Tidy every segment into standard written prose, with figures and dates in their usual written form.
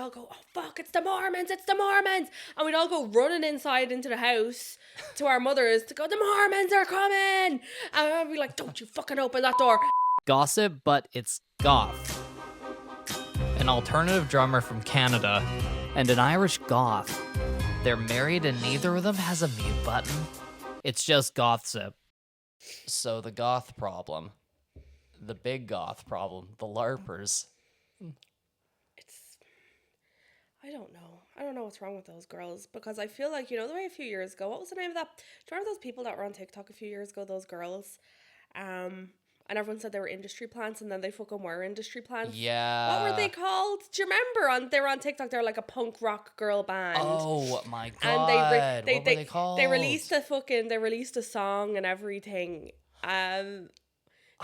all go, oh fuck, it's the Mormons, and we'd all go running inside into the house to our mothers to go, the Mormons are coming, and I'd be like, don't you fucking open that door. Gossip, but it's goth. An alternative drummer from Canada and an Irish goth. They're married and neither of them has a mute button. It's just Gothsip. So the goth problem. The big goth problem. The LARPers. I don't know what's wrong with those girls, because I feel like, the way a few years ago, what was the name of that? Do you remember those people that were on TikTok a few years ago, those girls? And everyone said they were industry plants, and then they fucking were industry plants. Yeah. What were they called? Do you remember? They were on TikTok. They were like a punk rock girl band. Oh my god! And what were they called? They released a song and everything. Do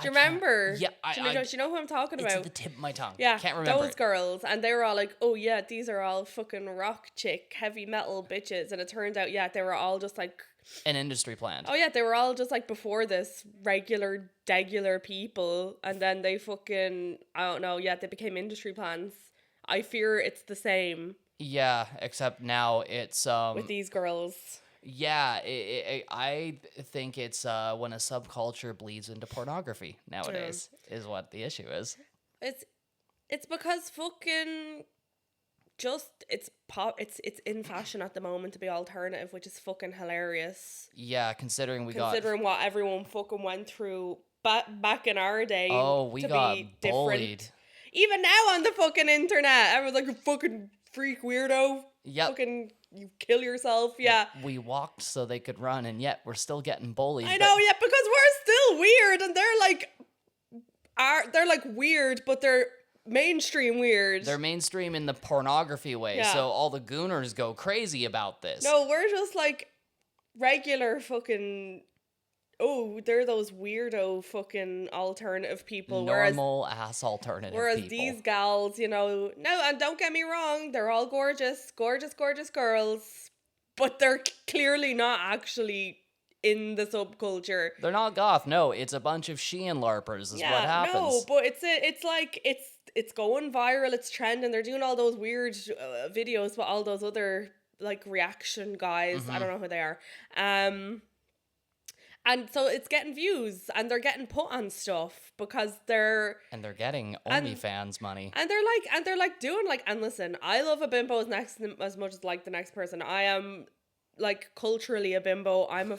you remember? Yeah, do you know who I'm talking about? It's at the tip of my tongue. Yeah, can't remember those girls, and they were all like, "Oh yeah, these are all fucking rock chick, heavy metal bitches," and it turned out, yeah, they were all just like an industry plant. Oh yeah, they were all just like before this regular people, and then they fucking, I don't know, yeah, they became industry plants. I fear it's the same. Yeah, except now it's with these girls. Yeah, I think it's when a subculture bleeds into pornography nowadays is what the issue is. It's because fucking it's in fashion at the moment to be alternative, which is fucking hilarious. Yeah, considering what everyone fucking went through back in our day. Oh, we got bullied. Different. Even now on the fucking internet, everyone's like, you fucking freak weirdo. Yep. Fucking you kill yourself. Yeah. We walked so they could run, and yet we're still getting bullied. I know, yeah, because we're still weird, and they're like weird, but they're mainstream weird. They're mainstream in the pornography way, yeah. So all the gooners go crazy about this. No, we're just like regular fucking, oh, they're those weirdo fucking alternative people. Normal ass alternative people. Whereas these gals, no, and don't get me wrong, they're all gorgeous girls, but they're clearly not actually in the subculture. They're not goth. No, it's a bunch of Shein LARPers is what happens. No, but it's going viral, it's trending. They're doing all those weird videos with all those other like reaction guys. Mm-hmm. I don't know who they are. And so it's getting views, and they're getting put on stuff because they're getting OnlyFans money. And they're like doing like, and listen, I love a bimbo as much as like the next person. I am like culturally a bimbo. I'm an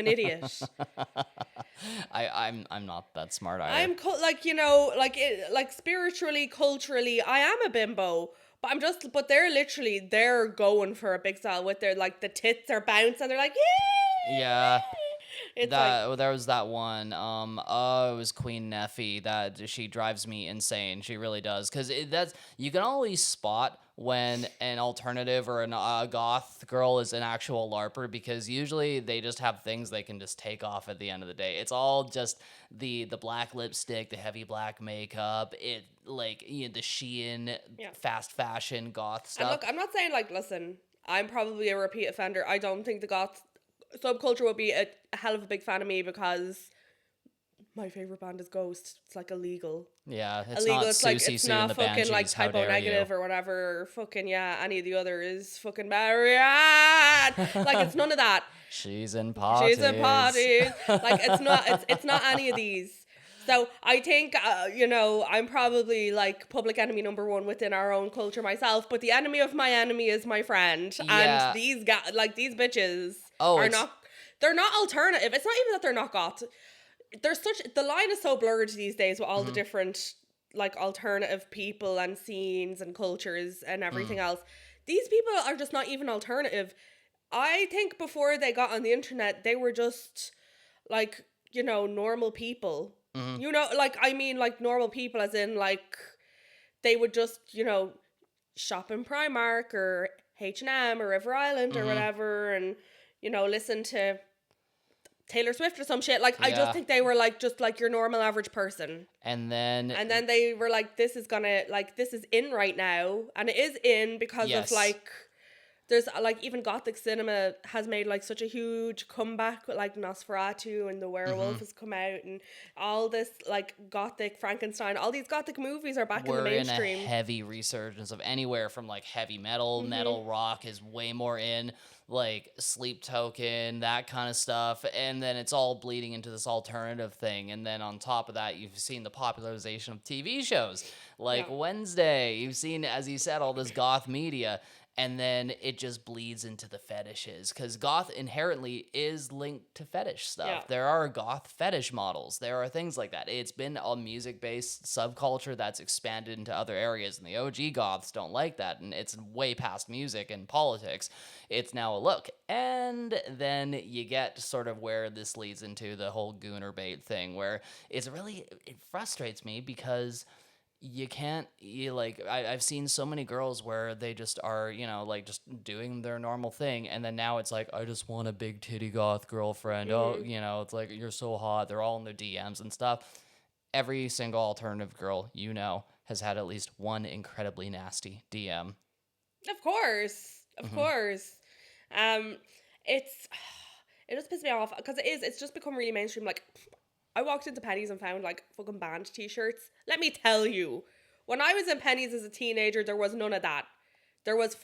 idiot. I'm not that smart either. I'm spiritually, culturally, I am a bimbo. But they're going for a big style with their like the tits are bouncing. They're like, yay! Yeah. There was that one, it was Queen Neffy, that she drives me insane. She really does. Because you can always spot when an alternative or a goth girl is an actual LARPer, because usually they just have things they can just take off at the end of the day. It's all just the black lipstick, the heavy black makeup, the Shein, fast fashion, goth stuff. And look, I'm not saying listen, I'm probably a repeat offender. I don't think the goth subculture would be a hell of a big fan of me, because my favorite band is Ghost. It's like illegal. Yeah, it's illegal. Not Susie Sue and the Banshees. It's not fucking like Typo Negative or whatever. Or fucking any of the other is fucking Marianne. Like it's none of that. She's in parties. Like it's not any of these. So I think I'm probably like public enemy number one within our own culture myself. But the enemy of my enemy is my friend. Yeah. And these guys, like these bitches, they're not alternative. It's not even that they're not goth. The line is so blurred these days with all the different like alternative people and scenes and cultures and everything else. These people are just not even alternative. I think before they got on the internet, they were just like, normal people. Mm-hmm. Like normal people as in like they would just, shop in Primark or H&M or River Island or whatever, and, listen to Taylor Swift or some shit. Like, I just think they were like just like your normal average person. And then they were like, this is in right now, and it is in because of like there's like even Gothic cinema has made like such a huge comeback with like Nosferatu and the werewolf has come out, and all this like Gothic Frankenstein, all these Gothic movies are back in the mainstream. In a heavy resurgence of anywhere from like heavy metal rock is way more in, like Sleep Token, that kind of stuff, and then it's all bleeding into this alternative thing. And then on top of that, you've seen the popularization of TV shows like Wednesday. You've seen, as you said, all this goth media. And then it just bleeds into the fetishes, because goth inherently is linked to fetish stuff. Yeah. There are goth fetish models. There are things like that. It's been a music-based subculture that's expanded into other areas, and the OG goths don't like that, and it's way past music and politics. It's now a look. And then you get sort of where this leads into the whole gooner bait thing, where it frustrates me because... I've seen so many girls where they just are, like just doing their normal thing. And then now it's like, I just want a big titty goth girlfriend. Mm-hmm. Oh, it's like, you're so hot. They're all in their DMs and stuff. Every single alternative girl, has had at least one incredibly nasty DM. Of course. It just pisses me off because it's just become really mainstream. Like, I walked into Penny's and found like fucking band t-shirts. Let me tell you, when I was in Penny's as a teenager, there was none of that. There was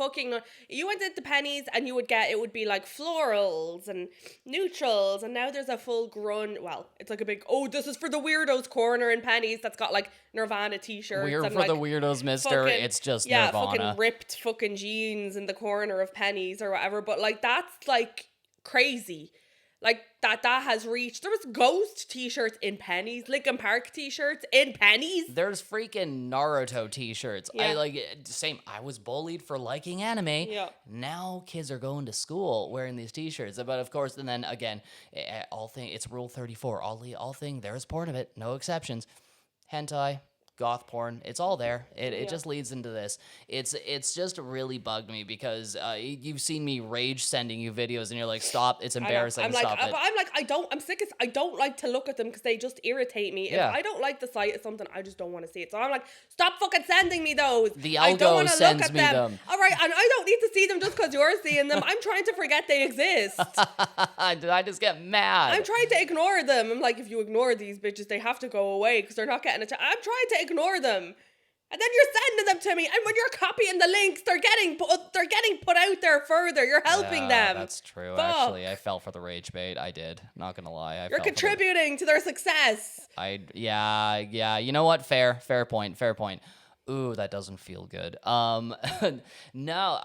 you went into Penny's and it would be like florals and neutrals, and now there's a full it's like a big, this is for the weirdos corner in Penny's that's got like Nirvana t-shirts. We're and for the weirdos, mister. It's just Nirvana. Fucking ripped fucking jeans in the corner of Penny's or whatever. But like, that's like crazy. Like, that has reached... There was Ghost t-shirts in Penny's. Linkin Park t-shirts in Penny's. There's freaking Naruto t-shirts. Yeah. I was bullied for liking anime. Yeah. Now kids are going to school wearing these t-shirts. But of course, and then again, it's Rule 34. There's porn of it. No exceptions. Hentai. Goth porn, it's all there. It just leads into this. It's just really bugged me because you've seen me rage sending you videos and you're like, stop, it's embarrassing, stop it. I don't like to look at them because they just irritate me. If I don't like the sight of something, I just don't want to see it. So I'm like, stop fucking sending me those. The algo sends me them. All right, and I don't need to see them just because you're seeing them. I'm trying to forget they exist. Did I just get mad? I'm trying to ignore them. I'm like, if you ignore these bitches, they have to go away because they're not getting I'm trying to ignore them, and then you're sending them to me, and when you're copying the links, they're getting put out there further. You're helping them. That's true. Fuck. Actually, I fell for the rage bait. I did. Not gonna lie. You're contributing to their success. Yeah. You know what? Fair point. Ooh, that doesn't feel good. No,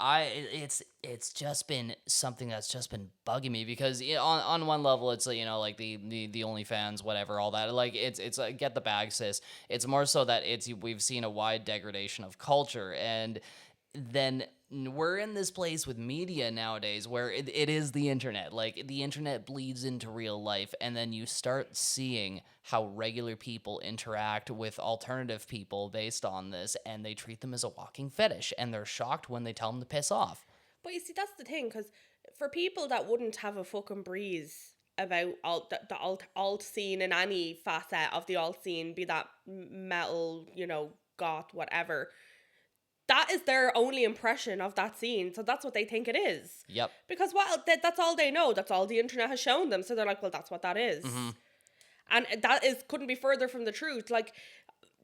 it's just been something that's just been bugging me because on one level it's like the OnlyFans, whatever, all that, like it's get the bag, sis. It's more so that we've seen a wide degradation of culture, and then we're in this place with media nowadays where it is the internet. Like, the internet bleeds into real life, and then you start seeing how regular people interact with alternative people based on this, and they treat them as a walking fetish, and they're shocked when they tell them to piss off. But you see, that's the thing, because for people that wouldn't have a fucking breeze about the alt scene in any facet of the alt scene, be that metal, goth, whatever, that is their only impression of that scene. So that's what they think it is. Yep. Because that's all they know. That's all the internet has shown them. So they're like, well, that's what that is. Mm-hmm. And that couldn't be further from the truth. Like,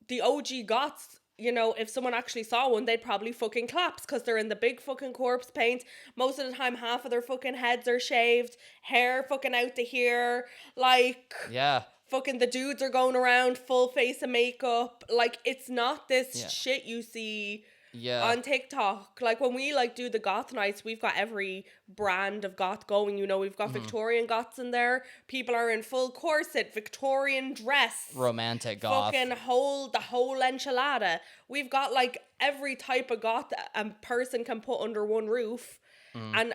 the OG goths, if someone actually saw one, they'd probably fucking claps because they're in the big fucking corpse paint. Most of the time, half of their fucking heads are shaved, hair fucking out to here. Like, yeah. Fucking the dudes are going around full face of makeup. Like, it's not this shit you see on TikTok. Like, when we do the goth nights, we've got every brand of goth going. We've got Victorian goths in there. People are in full corset, Victorian dress, romantic goth, fucking the whole enchilada. We've got every type of goth a person can put under one roof. And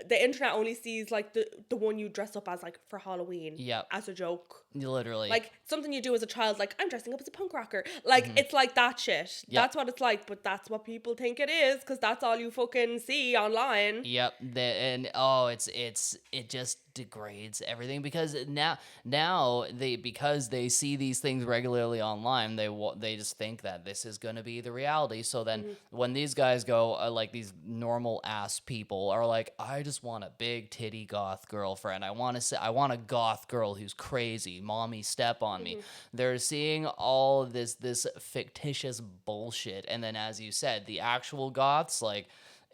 the internet only sees like the one you dress up as like for Halloween. Yep. As a joke. Literally. Like something you do as a child, like I'm dressing up as a punk rocker. Like it's like that shit. Yep. That's what it's like, but that's what people think it is because that's all you fucking see online. Yep. It just degrades everything because now because they see these things regularly online, they just think that this is going to be the reality. So then when these guys go like these normal ass people are like, I just want a big titty goth girlfriend. I want a goth girl who's crazy. Mommy, step on me. They're seeing all of this fictitious bullshit, and then as you said, the actual goths, like,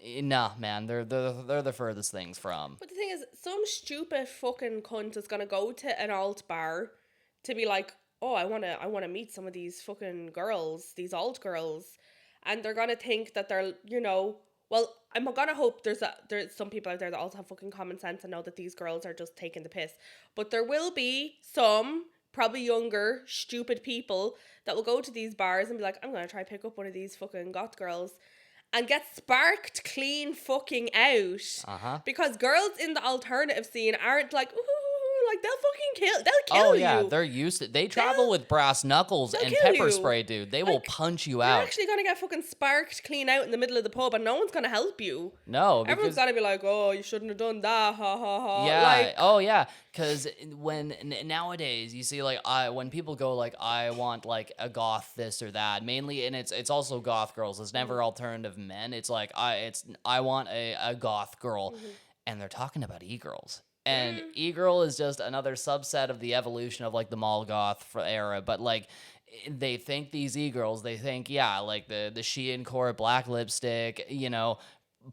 nah, man, they're the furthest things from. But the thing is, some stupid fucking cunt is gonna go to an alt bar to be like, oh, I wanna meet some of these fucking girls, these alt girls, and they're gonna think that they're, you know, well, I'm gonna hope there's some people out there that also have fucking common sense and know that these girls are just taking the piss. But there will be some, probably younger, stupid people that will go to these bars and be like, I'm gonna try pick up one of these fucking goth girls and get sparked clean fucking out. Because girls in the alternative scene aren't like, ooh, like they'll kill you. Oh yeah, they're used to. They travel with brass knuckles and pepper spray, dude. They will punch you out. You're actually gonna get fucking sparked clean out in the middle of the pub, and no one's gonna help you. No, everyone's gonna be like, "Oh, you shouldn't have done that." Ha ha ha. Yeah. Like, oh yeah. Because nowadays you see like when people go like, I want like a goth this or that, mainly, and it's also goth girls. It's never alternative men. It's like I want a goth girl, and they're talking about e-girls. And e-girl is just another subset of the evolution of like the mall goth era, but like they think these e-girls, they think like the Shein core black lipstick, you know,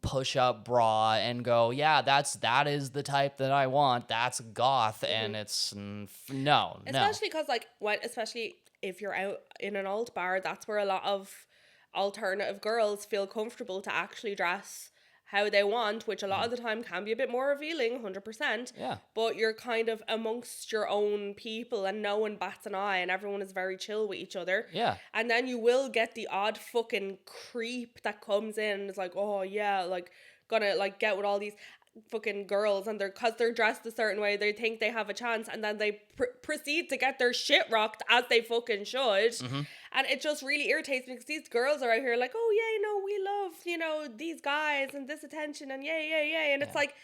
push up bra, and go, that is the type that I want. That's goth, and it's no. Especially because like especially if you're out in an alt bar, that's where a lot of alternative girls feel comfortable to actually dress how they want, which a lot of the time can be a bit more revealing, 100%. Yeah. But you're kind of amongst your own people and no one bats an eye and everyone is very chill with each other. Yeah. And then you will get the odd fucking creep that comes in and is like, oh yeah, like gonna like get with all these fucking girls, and because they're dressed a certain way, they think they have a chance, and then they proceed to get their shit rocked as they fucking should. And it just really irritates me because these girls are out here like, oh yeah, you know, we love, you know, these guys and this attention and yay, and it's like,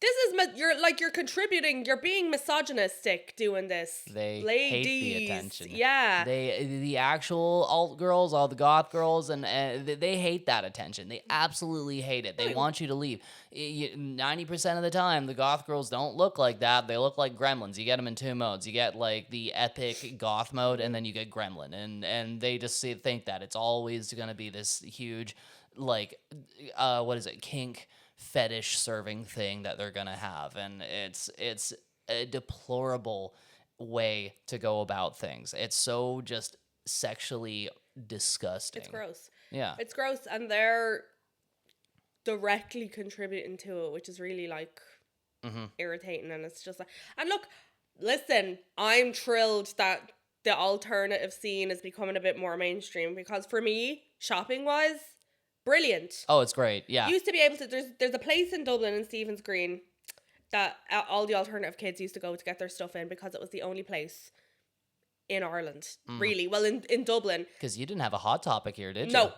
this is you're contributing, you're being misogynistic doing this. They Ladies. hate the attention. Yeah. The actual alt girls, all the goth girls, and they hate that attention. They absolutely hate it. They want you to leave. 90% of the time, the goth girls don't look like that. They look like gremlins. You get them in two modes. You get like the epic goth mode, and then you get gremlin. And they just think that it's always going to be this huge, like, what is it, kink fetish serving thing that they're gonna have, and it's a deplorable way to go about things. It's so just sexually disgusting. It's gross. Yeah, it's gross, and they're directly contributing to it, which is really like irritating. And it's just like, and look, listen, I'm thrilled that the alternative scene is becoming a bit more mainstream, because for me, shopping wise, brilliant. Oh, it's great. Yeah. You used to be able to, there's a place in Dublin in Stephen's Green that all the alternative kids used to go to get their stuff in, because it was the only place in Ireland, really. Well, in Dublin. Because you didn't have a Hot Topic here, did you? No.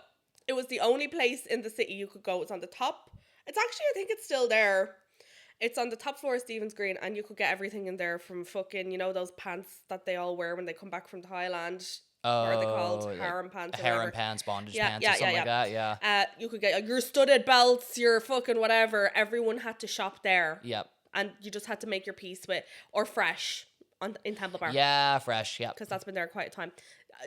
It was the only place in the city you could go. It's on the top. It's actually, I think it's still there. It's on the top floor of Stephen's Green, and you could get everything in there, from fucking, you know, those pants that they all wear when they come back from Thailand. What are they called? Harem pants. Harem pants, bondage pants, or something like that. Yeah. You could get your studded belts, your fucking whatever. Everyone had to shop there. Yep. And you just had to make your peace with, or Fresh in Temple Bar. Yeah, Fresh. Yep. Because that's been there quite a time.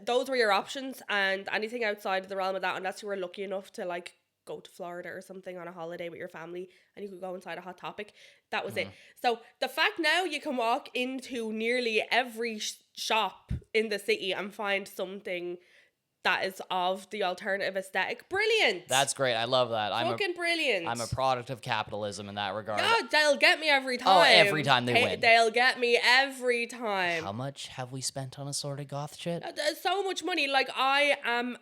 Those were your options, and anything outside of the realm of that, unless you were lucky enough to like go to Florida or something on a holiday with your family and you could go inside a Hot Topic, that was it. So the fact now you can walk into nearly every shop in the city and find something that is of the alternative aesthetic, brilliant. That's great. I love that. Brilliant. I'm a product of capitalism in that regard. Yeah, they'll get me every time. Oh, every time they win. They'll get me every time. How much have we spent on assorted goth shit? So much money. Like, I am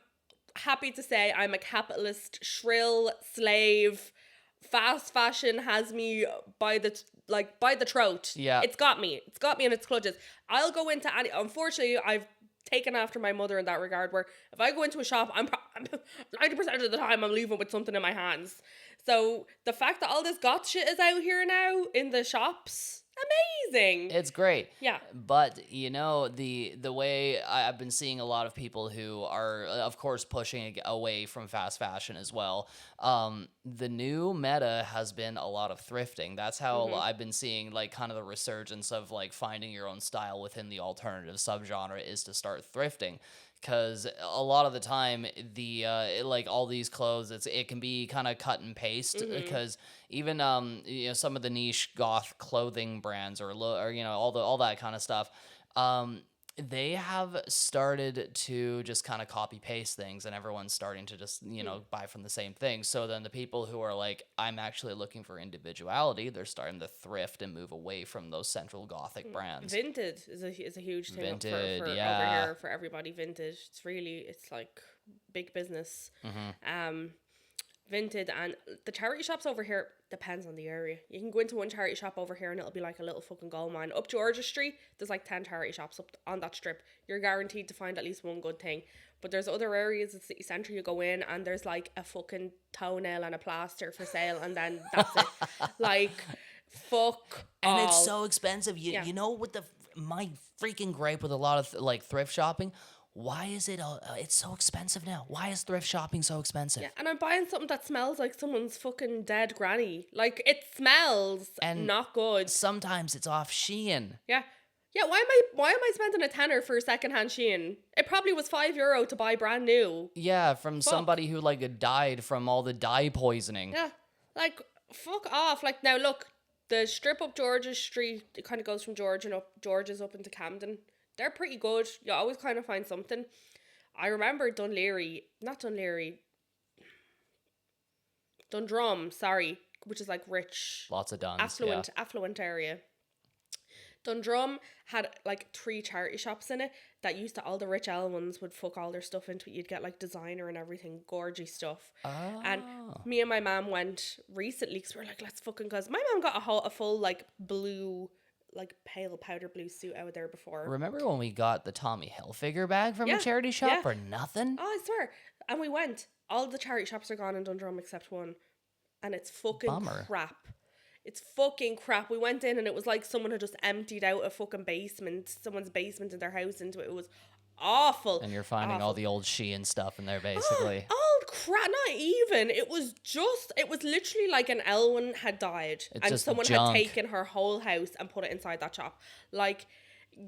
happy to say I'm a capitalist shrill slave fast fashion has me by the throat. Yeah. It's got me in its clutches. I'll go into any, unfortunately, I've taken after my mother in that regard, where if I go into a shop, I'm 90% of the time I'm leaving with something in my hands. So the fact that all this goth shit is out here now in the shops, amazing. It's great. Yeah. But, you know, the way I've been seeing a lot of people who are, of course, pushing away from fast fashion as well. The new meta has been a lot of thrifting. That's how I've been seeing, like, kind of the resurgence of, like, finding your own style within the alternative subgenre is to start thrifting. Because a lot of the time, like all these clothes, it can be kind of cut and paste. Because even you know, some of the niche goth clothing brands or you know, all that kind of stuff, they have started to just kind of copy paste things, and everyone's starting to just, you know, buy from the same thing. So then the people who are like, I'm actually looking for individuality, they're starting to thrift and move away from those central gothic brands. Vintage is a huge thing Vintage, for over here for everybody. Vintage, it's like big business. Vintage, and the charity shops over here, depends on the area. You can go into one charity shop over here and it'll be like a little fucking gold mine. Up Georgia Street, there's like 10 charity shops up on that strip. You're guaranteed to find at least one good thing. But there's other areas in city centre you go in and there's like a fucking toenail and a plaster for sale, and then that's it. Like, fuck and all. It's so expensive. You know what my freaking gripe with a lot of like thrift shopping? Why is it it's so expensive now? Why is thrift shopping so expensive? Yeah, and I'm buying something that smells like someone's fucking dead granny. Like, it smells and not good. Sometimes it's off Shein. Yeah. Yeah, why am I spending a tenner for a secondhand Shein? It probably was €5 to buy brand new. Yeah, from somebody who like died from all the dye poisoning. Yeah. Like, fuck off. Like, now look, the strip up George's Street, it kind of goes from George's up into Camden. They're pretty good. You always kind of find something. I remember Dundrum, sorry, which is like rich. Lots of Duns, affluent area. Dundrum had like 3 charity shops in it that used to, all the rich L ones would fuck all their stuff into it. You'd get like designer and everything, gorgy stuff. Oh. And me and my mom went recently because we were like, let's fucking, because my mom got a full like blue, like pale powder blue suit out there before. Remember when we got the Tommy Hilfiger bag from a charity shop for nothing? Oh, I swear. And we went. All the charity shops are gone in Dundrum except one. And it's fucking crap. It's fucking crap. We went in and it was like someone had just emptied out a fucking someone's basement in their house into it. It was awful. And you're finding all the old Shein stuff in there, basically. Oh, crap. Not even. It was literally like an Elwyn had died. And someone had taken her whole house and put it inside that shop. Like,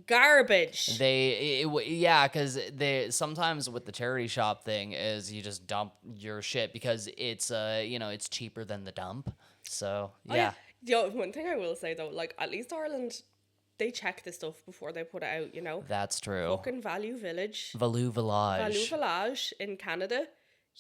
garbage. Because they sometimes with the charity shop thing is you just dump your shit because it's it's cheaper than the dump. So, yeah. Yo, one thing I will say though, like, at least Ireland, they check the stuff before they put it out, you know? That's true. Fucking Value Village in Canada,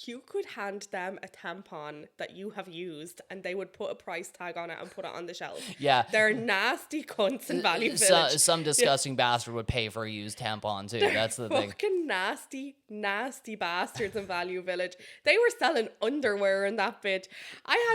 you could hand them a tampon that you have used and they would put a price tag on it and put it on the shelf. Yeah. They're nasty cunts in Value Village. Some disgusting bastard would pay for a used tampon too. That's the thing. Fucking nasty bastards in Value Village. They were selling underwear in that bitch.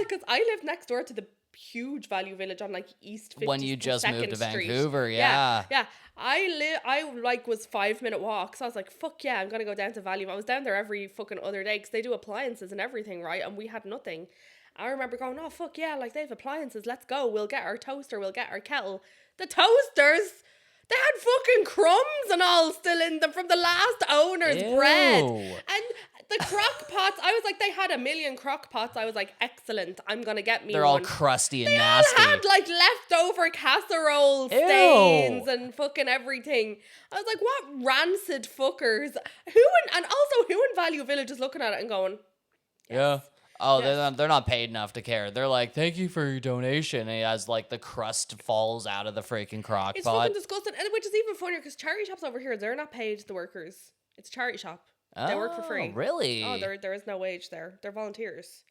Because I lived next door to the huge Value Village on like East 52nd when you just moved to Street. Vancouver. Yeah. I was 5-minute walk, so I was like, fuck yeah, I'm gonna go down to Value. I was down there every fucking other day because they do appliances and everything, right? And we had nothing. I remember going, oh fuck yeah, like they have appliances, let's go, we'll get our toaster, we'll get our kettle. The toasters, they had fucking crumbs and all still in them from the last owner's bread. And the crock pots, I was like, they had 1 million crock pots. I was like, excellent, I'm gonna get me They're one. all crusty and nasty. They all had like leftover casserole stains and fucking everything. I was like, what rancid fuckers. Who in Value Village is looking at it and going, yes. Yeah. Oh, yes. They're not paid enough to care. They're like, thank you for your donation. And as like the crust falls out of the freaking crock pot. It's fucking disgusting. And which is even funnier because charity shops over here, they're not paid, the workers. It's a charity shop. They work for free. Really? Oh, there is no wage there. They're volunteers.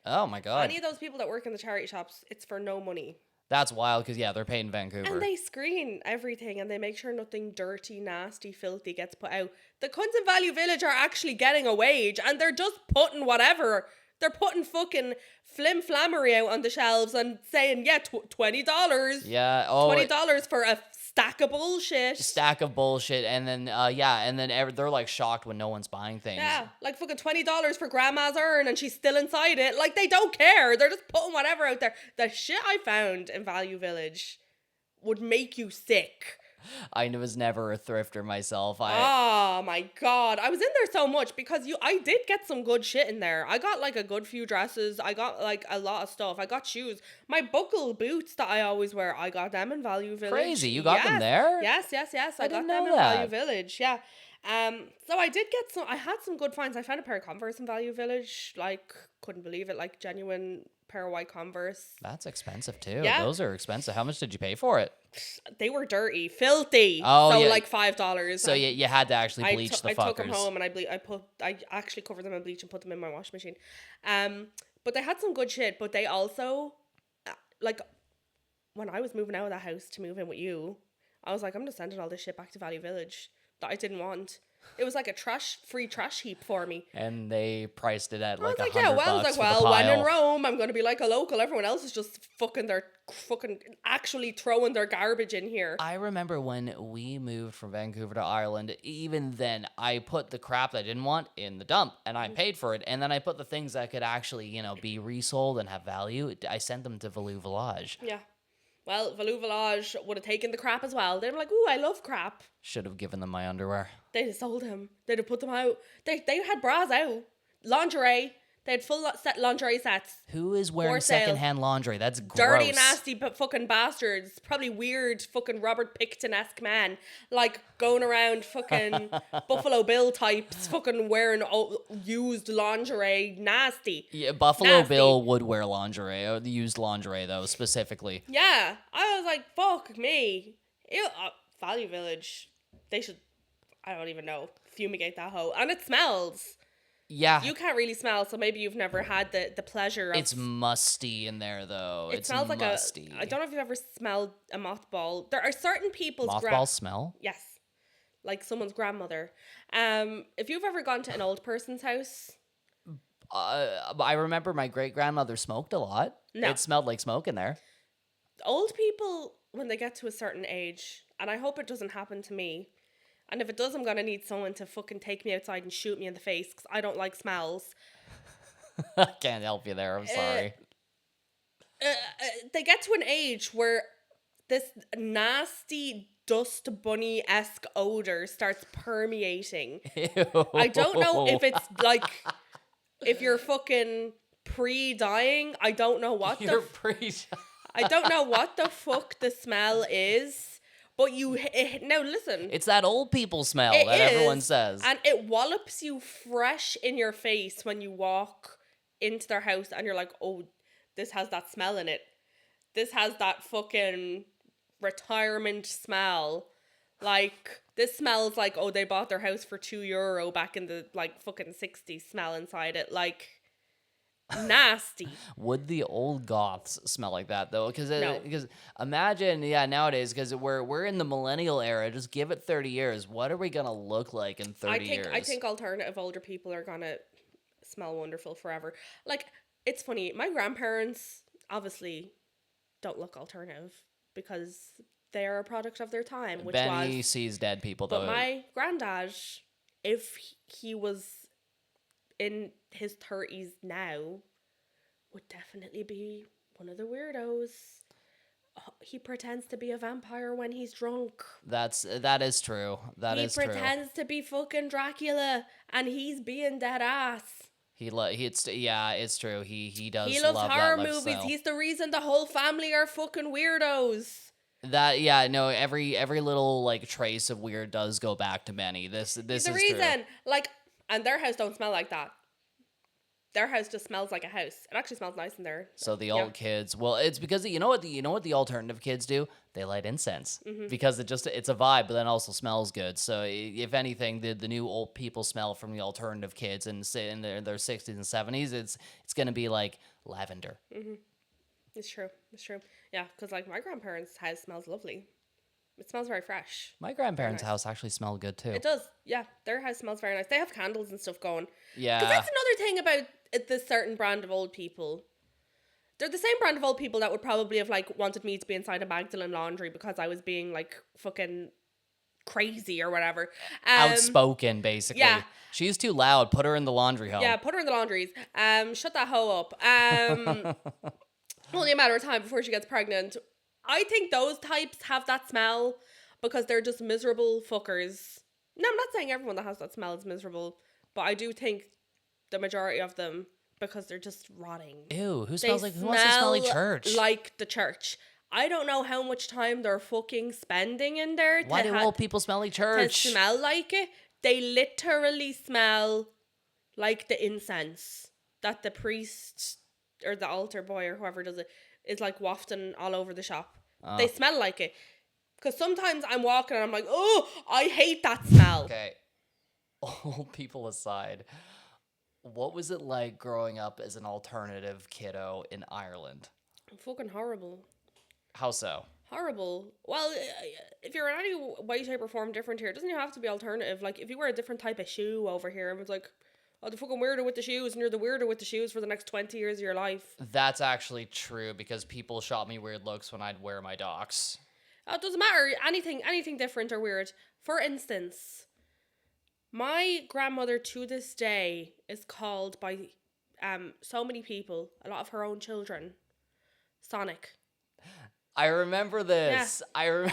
Oh my God. Any of those people that work in the charity shops, it's for no money. That's wild because, they're paid in Vancouver. And they screen everything and they make sure nothing dirty, nasty, filthy gets put out. The cunts in Value Village are actually getting a wage and they're just putting whatever They're putting fucking flim-flammery out on the shelves and saying, yeah, $20. Yeah. $20 for a stack of bullshit. And then they're like shocked when no one's buying things. Yeah, like fucking $20 for grandma's urn and she's still inside it. Like, they don't care. They're just putting whatever out there. The shit I found in Value Village would make you sick. I was never a thrifter myself. Oh my god, I was in there so much because I did get some good shit in there. I got like a good few dresses. I got like a lot of stuff. I got shoes. My buckle boots that I always wear, I got them in Value Village. Crazy, you got them there? Yes. I got them in Value Village. Yeah. So I did get some. I had some good finds. I found a pair of Converse in Value Village. Like, couldn't believe it. Like, genuine pair of white Converse. That's expensive too. Yeah. Those are expensive. How much did you pay for it? They were dirty, filthy. Oh, so yeah. like $5. So you had to actually bleach the fuckers. I took them home and I actually covered them in bleach and put them in my washing machine. But they had some good shit. But they also, like, when I was moving out of that house to move in with you, I was like, I'm just sending all this shit back to Value Village that I didn't want. It was like a free trash heap for me. And they priced it at like $100 when in Rome, I'm going to be like a local. Everyone else is just fucking actually throwing their garbage in here. I remember when we moved from Vancouver to Ireland, even then I put the crap that I didn't want in the dump and I paid for it. And then I put the things that could actually, be resold and have value. I sent them to Value Village. Yeah. Well, Value Village would have taken the crap as well. They were like, ooh, I love crap. Should have given them my underwear. They'd have sold them. They'd have put them out. They had bras out. Lingerie. They had full set lingerie sets. Who is wearing secondhand laundry? That's gross. Dirty, nasty fucking bastards. Probably weird fucking Robert Picton-esque man. Like, going around fucking Buffalo Bill types, fucking wearing used lingerie. Nasty. Yeah, Buffalo Bill would wear lingerie. Used lingerie, though, specifically. Yeah. I was like, fuck me. Value Village. They should, I don't even know, fumigate that hoe. And it smells. Yeah. You can't really smell, so maybe you've never had the pleasure of... It's musty in there, though. It smells musty. Like I don't know if you've ever smelled a mothball. There are certain people's... Mothball smell? Yes. Like someone's grandmother. If you've ever gone to an old person's house... I remember my great-grandmother smoked a lot. No. It smelled like smoke in there. Old people, when they get to a certain age, and I hope it doesn't happen to me... And if it does, I'm going to need someone to fucking take me outside and shoot me in the face because I don't like smells. I can't help you there. I'm sorry. They get to an age where this nasty dust bunny-esque odor starts permeating. Ew. I don't know if it's like, if you're fucking pre-dying. I don't know what I don't know what the fuck the smell is. But now listen. It's that old people smell that everyone says. And it wallops you fresh in your face when you walk into their house and you're like, oh, this has that smell in it. This has that fucking retirement smell. Like, this smells like, oh, they bought their house for €2 back in the, like, fucking 60s smell inside it. Like... nasty. Would the old goths smell like that though? Because no. Imagine, nowadays, because we're in the millennial era. Just give it 30 years. What are we gonna look like in 30 years? I think alternative older people are gonna smell wonderful forever. Like, it's funny. My grandparents obviously don't look alternative because they are a product of their time. Which Benny sees dead people though. But my granddad, if he was in his 30s now, would definitely be one of the weirdos. He pretends to be a vampire when he's drunk. That is true. He pretends to be fucking Dracula, and he's being dead ass. It's true. He does. He loves love horror that movies. lifestyle. He's the reason the whole family are fucking weirdos. Every little like trace of weird does go back to Benny. This is the reason. True. Like, and their house don't smell like that. Their house just smells like a house. It actually smells nice in there. So the old kids, well, it's because you know what the alternative kids do? They light incense because it's a vibe, but then also smells good. So if anything, the new old people smell from the alternative kids and in their 60s and 70s, it's gonna be like lavender. Mm-hmm. It's true. Yeah, because like my grandparents' house smells lovely. It smells very fresh. My grandparents' house actually smelled good too. It does. Yeah, their house smells very nice. They have candles and stuff going. Yeah. Because that's another thing about this certain brand of old people. They're the same brand of old people that would probably have like wanted me to be inside a Magdalene laundry because I was being like fucking crazy or whatever. Outspoken, basically. Yeah. She's too loud. Put her in the laundry home. Yeah, put her in the laundries. Shut that hoe up. Only a matter of time before she gets pregnant. I think those types have that smell because they're just miserable fuckers. No, I'm not saying everyone that has that smell is miserable, but I do think the majority of them, because they're just rotting. Ew, who wants to smell like church? Like the church. I don't know how much time they're fucking spending in there. Why do old people smell like church? To smell like it. They literally smell like the incense that the priest or the altar boy or whoever does it is like wafting all over the shop. Oh. They smell like it. Because sometimes I'm walking and I'm like, oh, I hate that smell. Okay. Old people aside, what was it like growing up as an alternative kiddo in Ireland? Fucking horrible. How so? Horrible. Well, if you're in any way, shape, or form different here, it doesn't have to be alternative. Like, if you wear a different type of shoe over here, everyone's like, oh, the fucking weirdo with the shoes, and you're the weirdo with the shoes for the next 20 years of your life. That's actually true, because people shot me weird looks when I'd wear my Docs. Oh, it doesn't matter. Anything different or weird. For instance, my grandmother to this day is called by so many people, a lot of her own children, Sonic. I remember this. Yeah.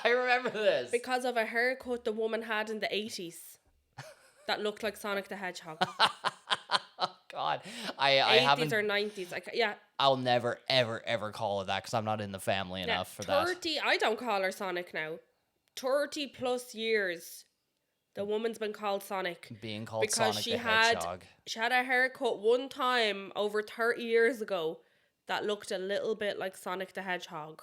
I remember this. Because of a haircut the woman had in the 80s that looked like Sonic the Hedgehog. God. I 80s haven't... or 90s. Yeah. I'll never, ever, ever call her that because I'm not in the family enough for 30, that. I don't call her Sonic now. 30 plus years, the woman's been called Sonic. Being called because Sonic the Hedgehog. She had a haircut one time over 30 years ago that looked a little bit like Sonic the Hedgehog.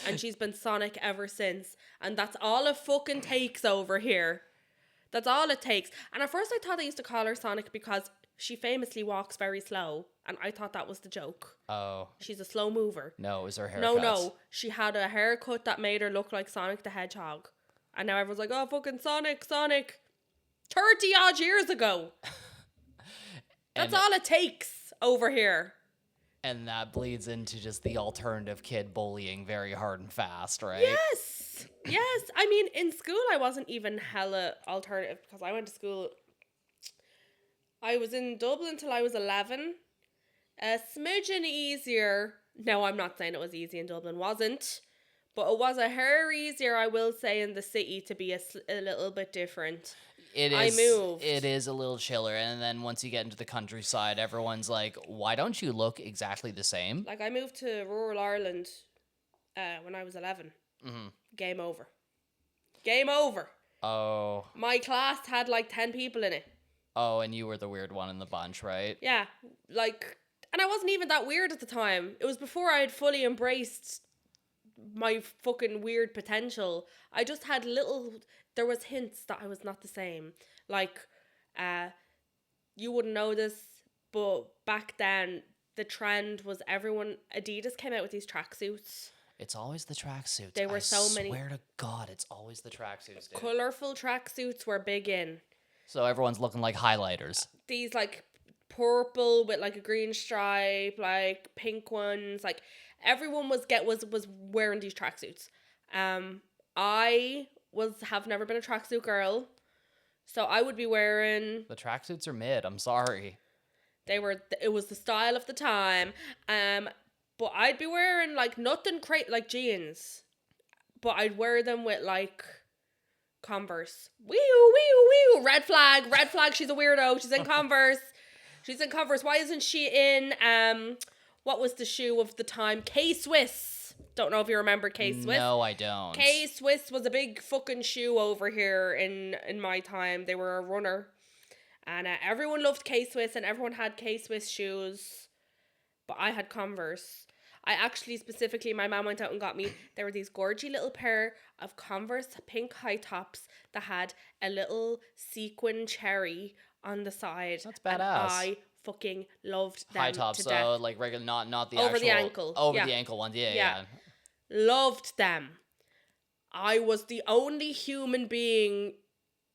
And she's been Sonic ever since. And that's all it fucking takes over here. That's all it takes. And at first I thought they used to call her Sonic because she famously walks very slow. And I thought that was the joke. Oh. She's a slow mover. No, it was her haircut. No. She had a haircut that made her look like Sonic the Hedgehog. And now everyone's like, oh, fucking Sonic. 30 odd years ago. That's all it takes over here. And that bleeds into just the alternative kid bullying very hard and fast, right? Yes. I mean, in school, I wasn't even hella alternative because I went to school. I was in Dublin till I was 11. A smidgen easier. No, I'm not saying it was easy in Dublin. Wasn't. But it was a hair easier, I will say, in the city to be a little bit different. It is. I moved. It is a little chiller, and then once you get into the countryside, everyone's like, "Why don't you look exactly the same?" Like I moved to rural Ireland when I was 11. Mm-hmm. Game over. Oh. My class had like 10 people in it. Oh, and you were the weird one in the bunch, right? Yeah, and I wasn't even that weird at the time. It was before I had fully embraced my fucking weird potential. I just had there was hints that I was not the same. Like, you wouldn't know this, but back then the trend was Adidas came out with these tracksuits. It's always the tracksuits. They were so many. I swear to God, it's always the tracksuits, dude. Colourful tracksuits were big in. So everyone's looking like highlighters. These like purple with like a green stripe, like pink ones, like everyone was wearing these tracksuits. I have never been a tracksuit girl, so I would be wearing. The tracksuits are mid. I'm sorry. It was the style of the time. But I'd be wearing like nothing like jeans, but I'd wear them with like Converse. Wee-oo. Red flag. She's a weirdo. She's in Converse. Why isn't she in what was the shoe of the time? K-Swiss. Don't know if you remember K-Swiss. No, I don't. K-Swiss was a big fucking shoe over here in my time. They were a runner. And everyone loved K-Swiss and everyone had K-Swiss shoes. But I had Converse. I actually specifically, my mom went out and got me, there were these gorgy little pair of Converse pink high tops that had a little sequin cherry on the side. That's badass. And I fucking loved them high tops, to so death. like regular, not the over actual. The ankle. Over the ankle ones, yeah. Loved them. I was the only human being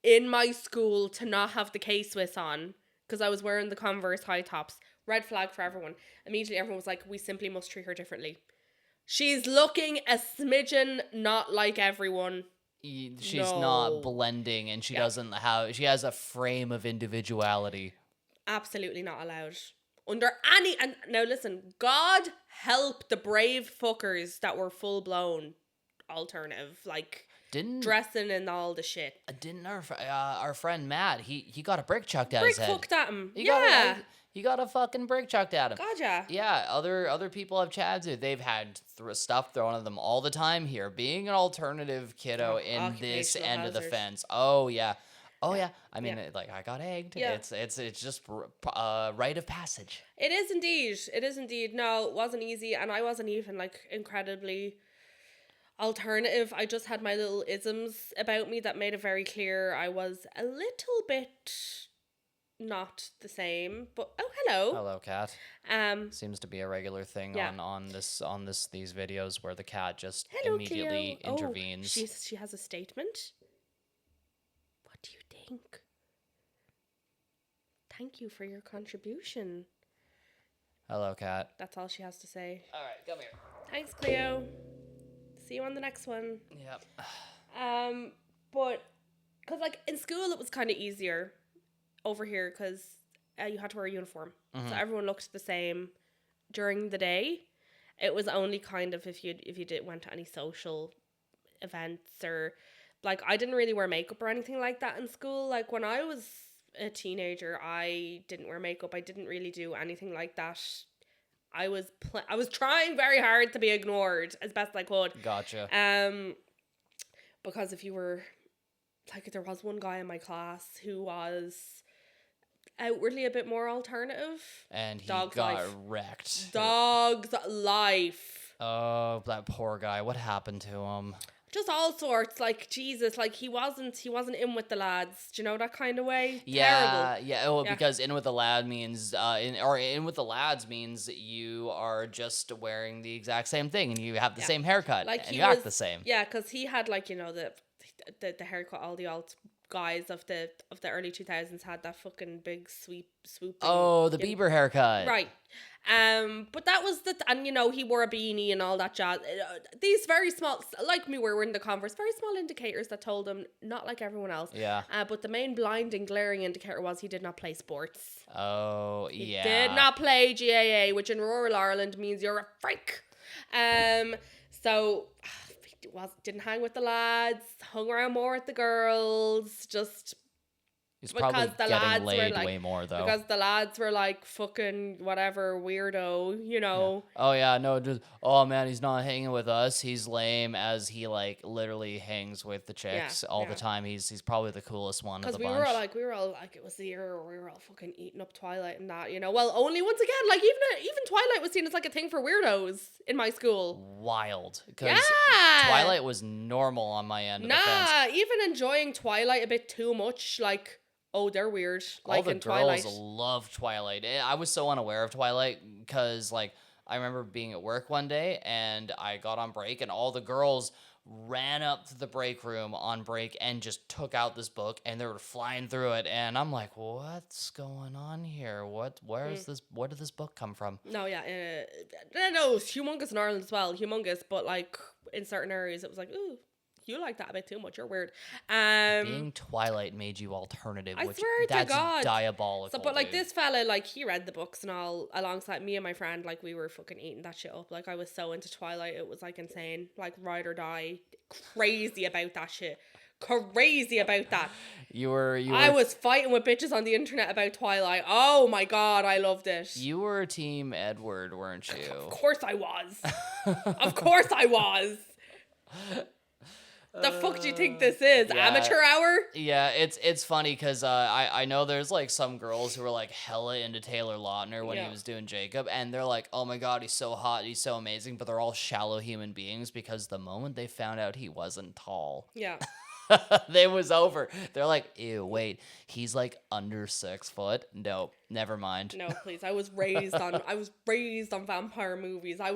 in my school to not have the K-Swiss on. because I was wearing the Converse high tops. Red flag for everyone. Immediately everyone was like, we simply must treat her differently. She's looking a smidgen not like everyone. She's not blending, and she has a frame of individuality. Absolutely not allowed. Under any, and now listen, God help the brave fuckers that were full blown alternative, like dressing and all the shit. Didn't our friend Matt, he got a brick chucked at his head. Brick fucked at him. He got a fucking brick chucked at him. Gotcha. Yeah, other people have chads who they've had stuff thrown at them all the time here. Being an alternative kiddo in this end of the fence. Oh yeah. I mean, like, I got egged. Yeah. It's just rite of passage. It is indeed. No, it wasn't easy, and I wasn't even like incredibly alternative. I just had my little isms about me that made it very clear I was a little bit not the same. But hello cat. Seems to be a regular thing on these videos where the cat just immediately intervenes. She has a statement. What do you think? Thank you for your contribution. Hello cat. That's all she has to say. All right, come here. Thanks, Cleo. See you on the next one. Yep. But because like in school it was kind of easier over here because you had to wear a uniform, so everyone looked the same during the day. It was only kind of if you went to any social events, or like I didn't really wear makeup or anything like that in school. Like when I was a teenager, I didn't wear makeup. I didn't really do anything like that. I was trying very hard to be ignored as best I could. Gotcha. Because if you were, like, there was one guy in my class who was outwardly a bit more alternative. And he got wrecked. Dog's life. Oh, that poor guy. What happened to him? Just all sorts, like, Jesus, like, he wasn't in with the lads, do you know, that kind of way? Yeah, terrible. yeah, well, because in with the lad means, in with the lads means you are just wearing the exact same thing, and you have the same haircut, like, and you act the same. Yeah, because he had, like, you know, the haircut all the alt guys of the early 2000s had that fucking big swoop. Oh, the Bieber haircut. Right. But that was and you know, he wore a beanie and all that jazz. These very small, like me, we're in the Converse, very small indicators that told him not like everyone else. Yeah. But the main blinding, glaring indicator was he did not play sports. Oh, yeah. He did not play GAA, which in rural Ireland means you're a freak. So didn't hang with the lads, hung around more with the girls, just He's probably getting laid like, way more, though. Because the lads were like, fucking whatever, weirdo, you know. Yeah. Oh, yeah, no, just, oh, man, he's not hanging with us. He's lame, as he, like, literally hangs with the chicks all the time. He's probably the coolest one of the bunch. Because we were all like, it was the year where we were all fucking eating up Twilight and that, you know. Well, only once again, like, even Twilight was seen as, like, a thing for weirdos in my school. Wild. Because Twilight was normal on my end of the fence. Even enjoying Twilight a bit too much, like... Oh, they're weird. Like in Twilight. All the girls love Twilight. I was so unaware of Twilight because, like, I remember being at work one day and I got on break and all the girls ran up to the break room on break and just took out this book and they were flying through it. And I'm like, what's going on here? Where did this book come from? No, yeah. No, it's humongous in Ireland as well. Humongous. But, like, in certain areas, it was like, ooh. You like that a bit too much. You're weird. Being Twilight made you alternative. I swear to God, that's diabolical. But like this fella, like he read the books and all alongside me and my friend. Like we were fucking eating that shit up. Like I was so into Twilight, it was like insane. Like ride or die, crazy about that shit. Crazy about that. You were. I was fighting with bitches on the internet about Twilight. Oh my God, I loved it. You were Team Edward, weren't you? Of course I was. Of course I was. The fuck do you think this is? Yeah, amateur hour? Yeah, it's funny because I know there's like some girls who were like hella into Taylor Lautner when he was doing Jacob, and they're like, oh my God, he's so hot, he's so amazing, but they're all shallow human beings because the moment they found out he wasn't tall. Yeah. They was over. They're like, ew, wait, he's like under 6 foot. Nope, never mind. No, please. I was raised on vampire movies. there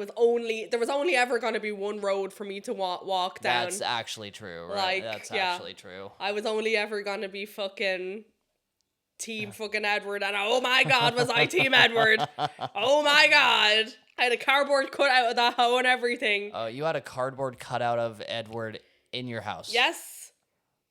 was only ever gonna be one road for me to walk down. That's actually true, right? That's actually true. I was only ever gonna be fucking team fucking Edward, and oh my god, was I team Edward. Oh my god. I had a cardboard cut out of that hoe and everything. Oh, you had a cardboard cutout of Edward in your house? Yes.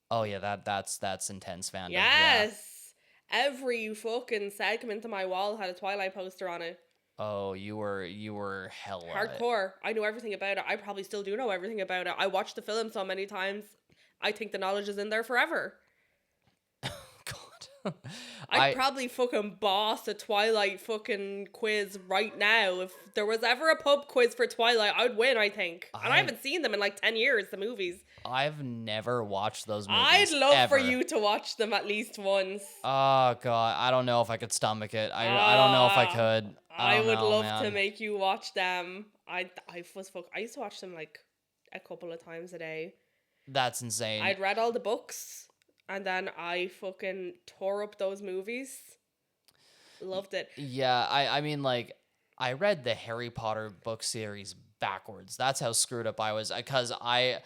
Oh yeah, that's intense fandom. Yes. Yeah. Every fucking segment of my wall had a Twilight poster on it. Oh, you were hella hardcore. I knew everything about it. I probably still do know everything about it. I watched the film so many times. I think the knowledge is in there forever. God. I'd probably fucking boss a Twilight fucking quiz right now. If there was ever a pub quiz for Twilight, I'd win, I think. And I haven't seen them in like 10 years, the movies. I've never watched those movies. I'd love ever. for you to watch them at least once. Oh, God. I don't know if I could stomach it. I don't know if I could. I would love to make you watch them. I used to watch them like a couple of times a day. That's insane. I'd read all the books and then I fucking tore up those movies. Loved it. Yeah, I mean, like, I read the Harry Potter book series backwards. That's how screwed up I was. Because I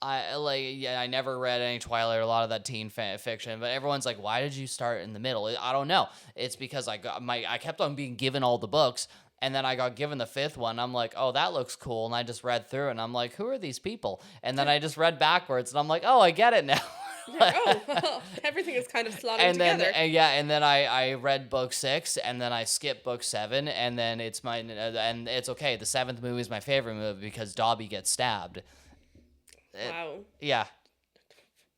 never read any Twilight or a lot of that teen fiction, but everyone's like, why did you start in the middle? I don't know. It's because I kept on being given all the books, and then I got given the fifth one. I'm like, oh, that looks cool. And I just read through it, and I'm like, who are these people? And then I just read backwards, and I'm like, oh, I get it now. Everything is kind of slotted together. And then I read book 6, and then I skipped book 7, and then and it's okay. The 7th movie is my favorite movie because Dobby gets stabbed. Wow. Yeah.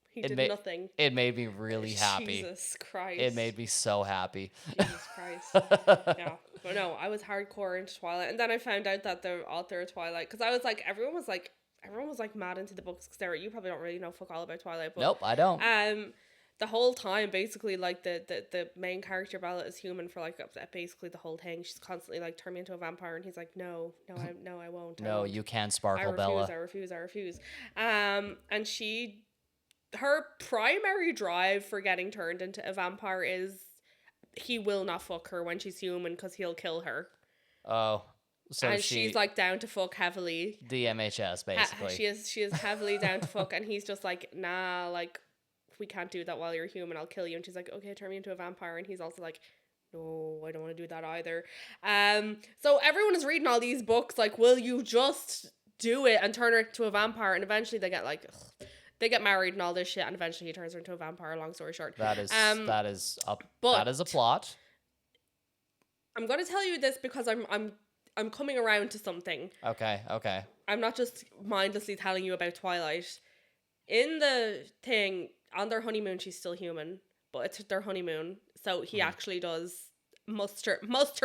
He did nothing. It made me really happy. Jesus Christ. It made me so happy. Jesus Christ. Yeah. But no, I was hardcore into Twilight. And then I found out that the author of Twilight, because I was like, everyone was like mad into the books. Sarah, you probably don't really know fuck all about Twilight. But, nope, I don't. The whole time, basically, like, the main character, Bella, is human for, like, basically the whole thing. She's constantly, like, turn me into a vampire, and he's like, no, I won't. No, you can't sparkle, Bella. I refuse. And her primary drive for getting turned into a vampire is he will not fuck her when she's human because he'll kill her. Oh. So she's like down to fuck heavily. The MHS, basically. She is heavily down to fuck, and he's just like, nah, like, we can't do that while you're human, I'll kill you. And she's like, okay, turn me into a vampire. And he's also like, no, I don't want to do that either. So everyone is reading all these books like, will you just do it and turn her into a vampire? And eventually they get married and all this shit, and eventually he turns her into a vampire, long story short. That is a plot. I'm going to tell you this because I'm coming around to something. Okay. I'm not just mindlessly telling you about Twilight. In the thing, on their honeymoon, she's still human, but it's their honeymoon, so he actually does muster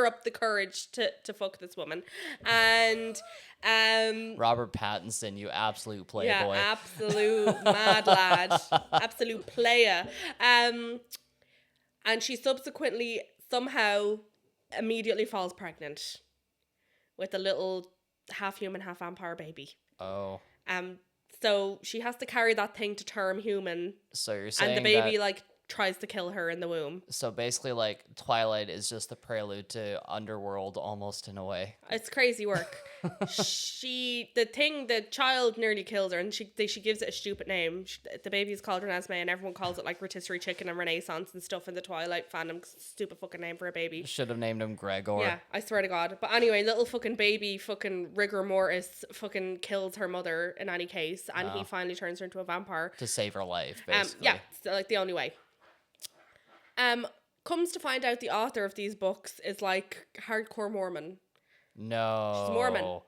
up the courage to fuck this woman. And Robert Pattinson, you absolute playboy. Yeah, absolute mad lad. Absolute player. And she subsequently somehow immediately falls pregnant with a little half human, half vampire baby. Oh. So she has to carry that thing to term human. So you're saying and the baby tries to kill her in the womb. So basically, like, Twilight is just the prelude to Underworld, almost, in a way. It's crazy work. The child nearly kills her, and she gives it a stupid name. The baby is called Renesmee, and everyone calls it like rotisserie chicken and Renaissance and stuff in the Twilight fandom. Stupid fucking name for a baby. Should have named him Gregor. Yeah, I swear to God. But anyway, little fucking baby, fucking rigor mortis, fucking kills her mother in any case, and he finally turns her into a vampire to save her life. Basically, yeah, so, like, the only way. Comes to find out the author of these books is like hardcore Mormon. No. She's Mormon.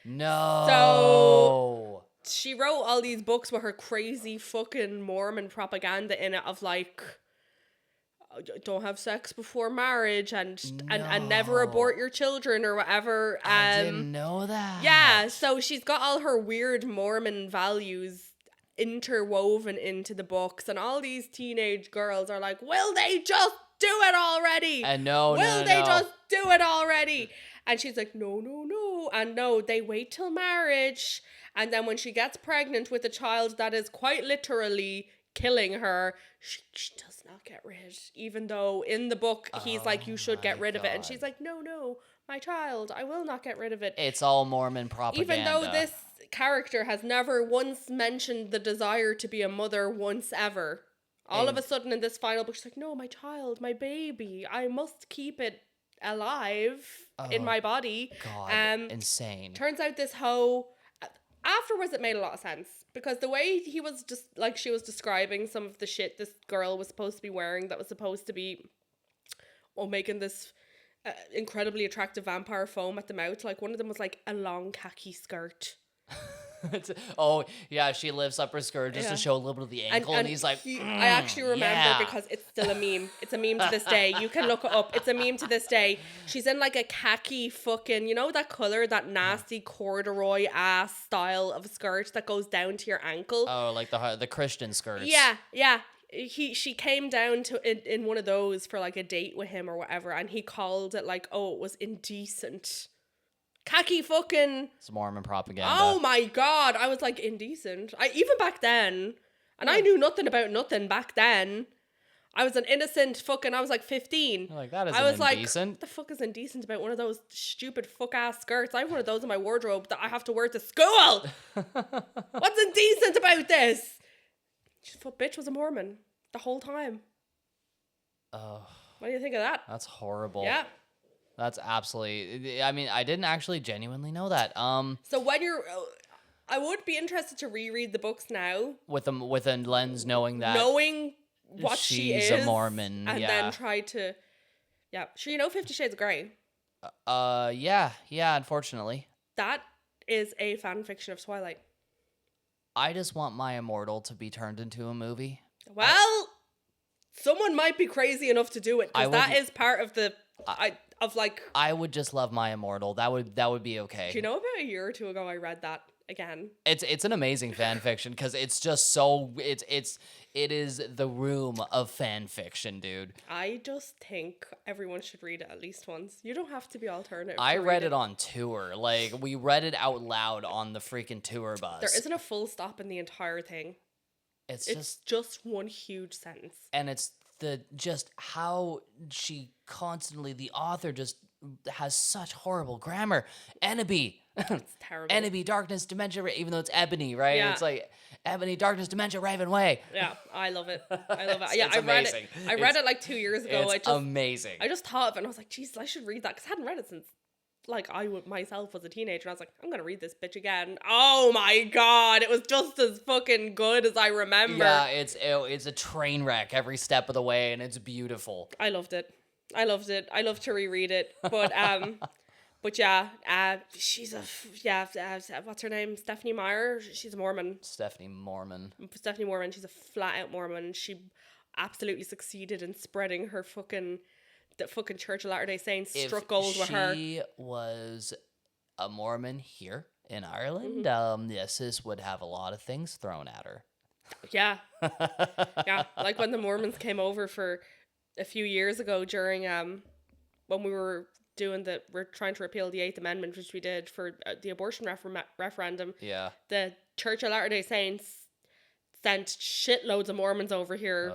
No. So she wrote all these books with her crazy fucking Mormon propaganda in it of like, don't have sex before marriage and never abort your children or whatever. I didn't know that. Yeah, so she's got all her weird Mormon values interwoven into the books, and all these teenage girls are like, will they just do it already? And will they just do it already? And she's like, no. And no, they wait till marriage, and then when she gets pregnant with a child that is quite literally killing her, she does not get rid, even though in the book he's like, you should get rid of it, and she's like, no, my child, I will not get rid of it. It's all Mormon propaganda. Even though this character has never once mentioned the desire to be a mother once ever. All of a sudden in this final book, she's like, no, my child, my baby, I must keep it alive in my body. God, insane. Turns out this hoe, afterwards it made a lot of sense, because the way he was just, like, she was describing some of the shit this girl was supposed to be wearing that was supposed to be, making this incredibly attractive vampire foam at the mouth. Like, one of them was like a long khaki skirt. Oh yeah, she lifts up her skirt just to show a little bit of the ankle, and he's like, I actually remember because it's still a meme. It's a meme to this day. You can look it up. It's a meme to this day. She's in like a khaki fucking, you know that color, that nasty corduroy ass style of skirt that goes down to your ankle. Oh, like the Christian skirts. Yeah. She came down to in one of those for like a date with him or whatever, and he called it like, oh, it was indecent. Khaki fucking... It's Mormon propaganda. Oh my God. I was like, indecent. Even back then, and I knew nothing about nothing back then. I was an innocent fucking... I was like 15. You're like, that isn't I was indecent. like, what the fuck is indecent about one of those stupid fuck-ass skirts? I have one of those in my wardrobe that I have to wear to school. What's indecent about this? Bitch was a Mormon the whole time. Oh. What do you think of that? That's horrible. Yeah. That's absolutely... I mean, I didn't actually genuinely know that. So when you're... I would be interested to reread the books now. With a lens knowing that... Knowing what she is. She's a Mormon, and then try to... Yeah. Sure, you know 50 Shades of Grey? Yeah, unfortunately. That is a fan fiction of Twilight. I just want My Immortal to be turned into a movie. Well, someone might be crazy enough to do it, because that is part of the... I would just love My Immortal. That would be okay. Do you know, about a year or two ago I read that again? It's an amazing fan fiction, because it's just so it is the room of fan fiction, dude. I just think everyone should read it at least once. You don't have to be alternative. I read it on tour. Like, we read it out loud on the freaking tour bus. There isn't a full stop in the entire thing. It's just one huge sentence. And it's just how she constantly, the author just has such horrible grammar. Enemy. It's terrible. Enemy, darkness, dementia, even though it's ebony, right? Yeah. It's like ebony, darkness, dementia, raven way. Yeah, I love it. Yeah, I read it. I read it like 2 years ago. It's amazing. I just thought of it and I was like, Jesus, I should read that, because I hadn't read it since like I myself was a teenager. And I was like, I'm gonna read this bitch again. Oh my God, it was just as fucking good as I remember. Yeah, it's a train wreck every step of the way, and it's beautiful. I loved it. I love to reread it, but but yeah, she's what's her name? Stephanie Meyer. She's a Mormon. Stephanie Mormon. She's a flat out Mormon. She absolutely succeeded in spreading her the fucking Church of Latter-day Saints struck gold with her. She was a Mormon here in Ireland, the sis would have a lot of things thrown at her. Yeah. Yeah. Like when the Mormons came over for a few years ago during when we're trying to repeal the 8th Amendment, which we did for the abortion referendum. Yeah. The Church of Latter-day Saints sent shitloads of Mormons over here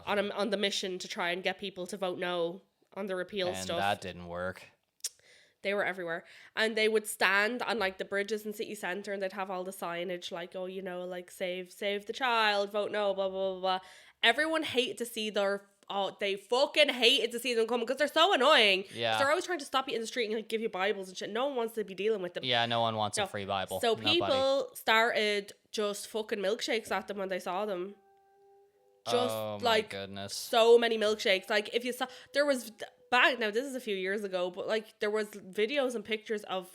on the mission to try and get people to vote no on the repeal stuff. And that didn't work. They were everywhere. And they would stand on like the bridges in city centre, and they'd have all the signage like, oh, you know, like save the child, vote no, blah, blah, blah, blah. Everyone hated to see they fucking hated to see them come, because they're so annoying. Yeah. They're always trying to stop you in the street and like give you Bibles and shit. No one wants to be dealing with them. Yeah, no one wants a free Bible. So people started just fucking milkshakes at them when they saw them. Just like goodness. So many milkshakes. Like if you saw, there was back now. This is a few years ago, but like there was videos and pictures of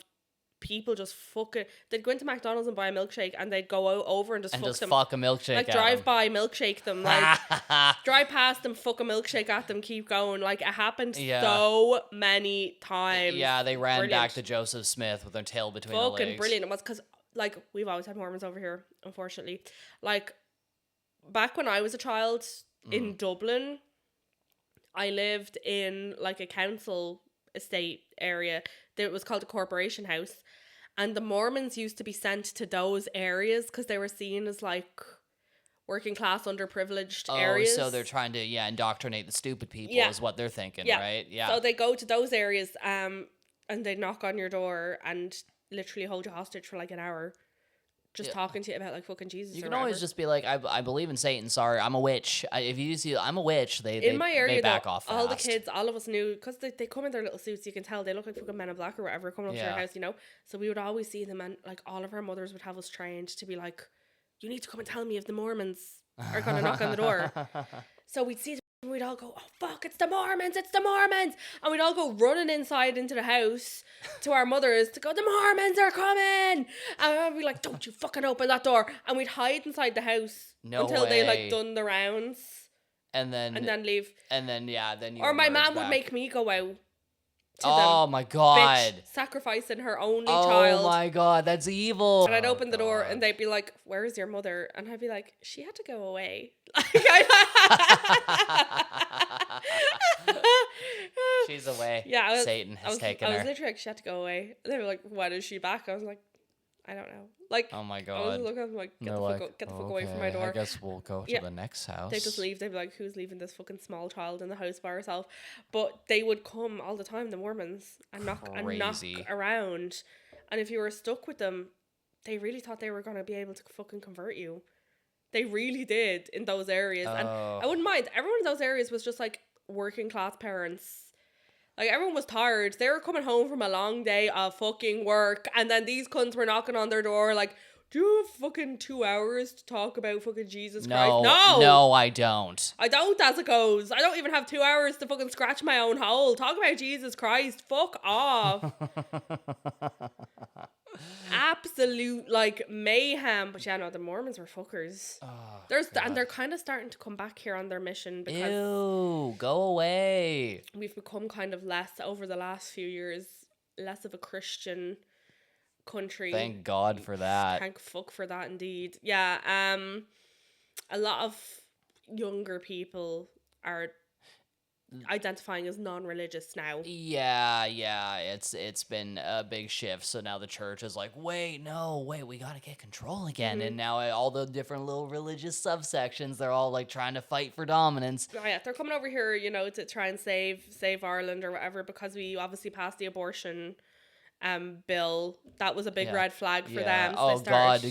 people just fucking. They'd go into McDonald's and buy a milkshake, and they'd go over and just fuck a milkshake. Like drive by milkshake them. Like drive past them, fuck a milkshake at them, keep going. Like it happened so many times. Yeah, they ran back to Joseph Smith with their tail between their legs. Fucking brilliant. It was because like we've always had Mormons over here, unfortunately. Like back when I was a child in Dublin, I lived in like a council estate area that was called a corporation house, and the Mormons used to be sent to those areas because they were seen as like working class, underprivileged areas. So they're trying to indoctrinate the stupid people is what they're thinking, right? Yeah. So they go to those areas and they knock on your door and literally hold you hostage for like an hour just talking to you about like fucking Jesus. You or can whatever. always just be like, I believe in Satan. Sorry, I'm a witch. If you see I'm a witch, they in my area, they back though, off fast. all the kids, all of us knew, because they come in their little suits. You can tell they look like fucking Men in Black or whatever coming up to our house, you know. So we would always see them, and like all of our mothers would have us trained to be like, you need to come and tell me if the Mormons are gonna knock on the door. So we'd see them, and we'd all go, oh fuck, it's the Mormons, and we'd all go running inside into the house to our mothers to go, the Mormons are coming, and I'd be like, don't you fucking open that door, and we'd hide inside the house until they like done the rounds, and then leave, and then then you or my mom would make me go out to them. My god, bitch, sacrificing her only child. Oh my god, that's evil. And I'd open the door and they'd be like, where is your mother? And I'd be like, she had to go away. She's away. Yeah, Satan has taken her. I was literally like, she had to go away. They were like, when is she back? I was like, I don't know. Like, oh my god. I was looking at them like, get the fuck away from my door. I guess we'll go to the next house. They just leave. They'd be like, who's leaving this fucking small child in the house by herself? But they would come all the time, the Mormons, and knock around. And if you were stuck with them, they really thought they were going to be able to fucking convert you. They really did in those areas. And I wouldn't mind. Everyone in those areas was just like working class parents. Like, everyone was tired. They were coming home from a long day of fucking work, and then these cunts were knocking on their door like, do you have fucking 2 hours to talk about fucking Jesus Christ? No, I don't. I don't, as it goes. I don't even have 2 hours to fucking scratch my own hole. Talk about Jesus Christ. Fuck off. Absolute, like, mayhem. But yeah, no, the Mormons were fuckers. And they're kind of starting to come back here on their mission because... Ew, go away. We've become kind of less, over the last few years, less of a Christian country. Thank God for that. Thank fuck for that, indeed. Yeah, a lot of younger people are identifying as non-religious now. Yeah, it's been a big shift. So now the church is like, wait, we gotta get control again. And now all the different little religious subsections, they're all like trying to fight for dominance. Oh yeah, they're coming over here, you know, to try and save Ireland or whatever, because we obviously passed the abortion bill. That was a big red flag for them. So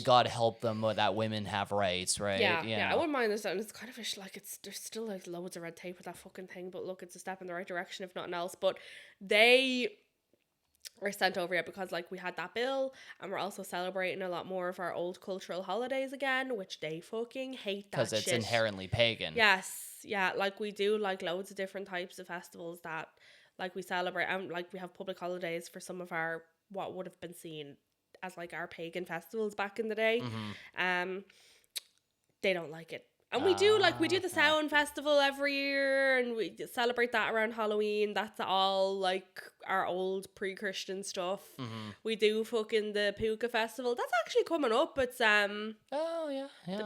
God help them that women have rights, right? Yeah, I wouldn't mind this. And it's kind of there's still like loads of red tape with that fucking thing, but look, it's a step in the right direction if nothing else. But they are sent over here because like we had that bill, and we're also celebrating a lot more of our old cultural holidays again, which they fucking hate that shit. Because it's inherently pagan. Yes, yeah, like we do like loads of different types of festivals that like we celebrate, and like we have public holidays for some of our what would have been seen as like our pagan festivals back in the day. They don't like it. And we do the Sound Festival every year, and we celebrate that around Halloween. That's all like our old pre-Christian stuff. We do fucking the Puka Festival. That's actually coming up. It's the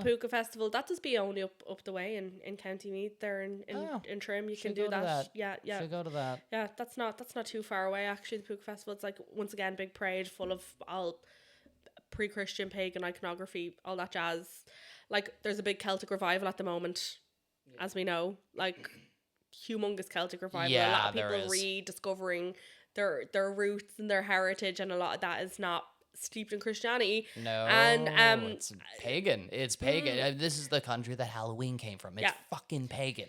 Puka Festival. That does be only up the way in County Meath there in Trim. You can do that. Yeah. Should go to that. Yeah, that's not too far away actually. The Puka Festival. It's like once again big parade full of all pre-Christian pagan iconography, all that jazz. Like, there's a big Celtic revival at the moment, as we know. Like, humongous Celtic revival. Yeah, a lot of people rediscovering their roots and their heritage, and a lot of that is not steeped in Christianity. No, and it's pagan. It's pagan. This is the country that Halloween came from. It's fucking pagan.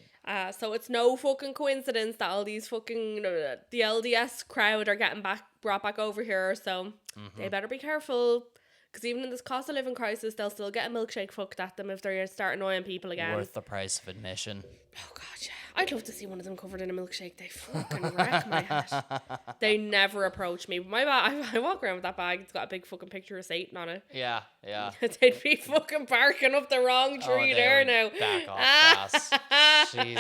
So it's no fucking coincidence that all these fucking the LDS crowd are getting brought back over here. So they better be careful. Because even in this cost of living crisis, they'll still get a milkshake fucked at them if they start annoying people again. Worth the price of admission. Oh, God, yeah. I'd love to see one of them covered in a milkshake. They fucking wreck my head. They never approach me. But my bag, I walk around with that bag. It's got a big fucking picture of Satan on it. Yeah. They'd be fucking barking up the wrong tree there now. Back off fast. Jesus.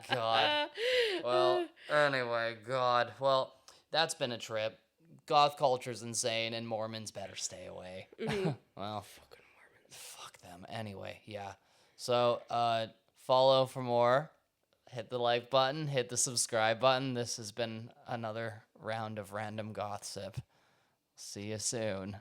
God. Well, anyway, God. Well, that's been a trip. Goth culture's insane, and Mormons better stay away. Well, fucking Mormons. Fuck them. Anyway, yeah. So, follow for more. Hit the like button. Hit the subscribe button. This has been another round of random Gothsip. See you soon.